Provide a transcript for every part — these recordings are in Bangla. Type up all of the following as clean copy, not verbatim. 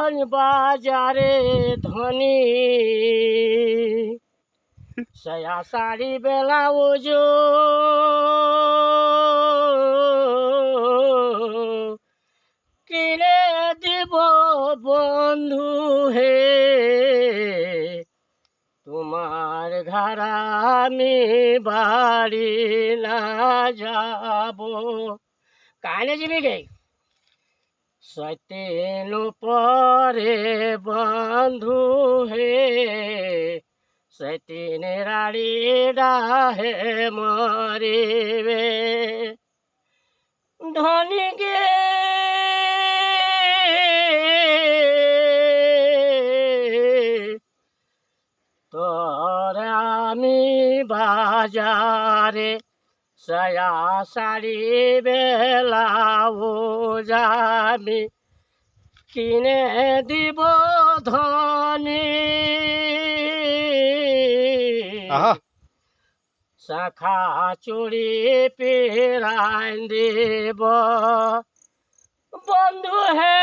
বাজারে ধনী সায়া শাড়ি ব্লাউজ কিনে দিব বন্ধু হে তোমার ঘর আমি বাড়ি না যাব কানে যাবি গে সত্যেন পরে বন্ধু হে সত্যেন রাড়ি ডাহে মরিবে ধনী গে তোর আমি বাজারে সায়া শাড়ি ব্লাউজ আমি কিনে দিব ধনী শাখা চুড়ি পেরাই দেব বন্ধু হে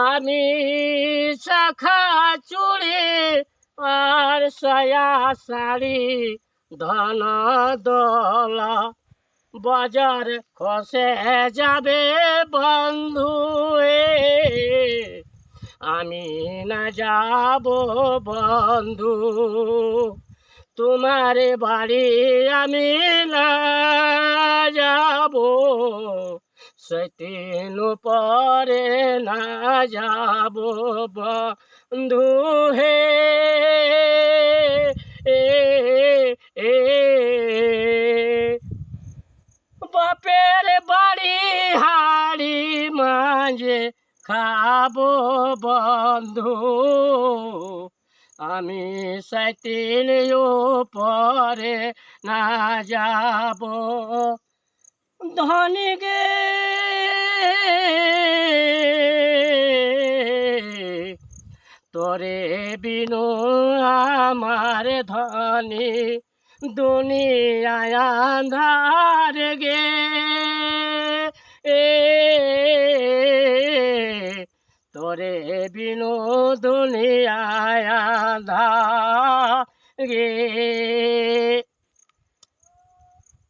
আমি শাখা চুড়ি আর সায়া শাড়ি ধন দলা বাজার খসে যাবে বন্ধু আমি না যাব বন্ধু তোমার বাড়ি আমি না যাব সেদিন পরে না যাব বন্ধু হে বাপের বাড়ি হাড়ি মাঝে খাবো বন্ধু আমি সেদিন পরে না যাব ধনী গে তোরে বিনু আমার ধনী দুনিয়ায় আন্ধার গে তোরে বিনু দুনিয়ায় আন্ধার গে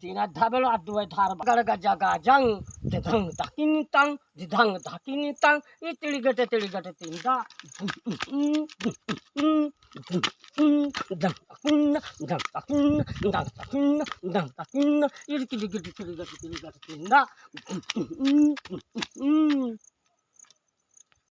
তিনার ধাবেলো আর দুই ধার বাগার গাজা গাজাং দিধাং ধাকিন তাং দিধাং ধাকিন তাং ই তিড়ি গেটে তিনটা dang takin,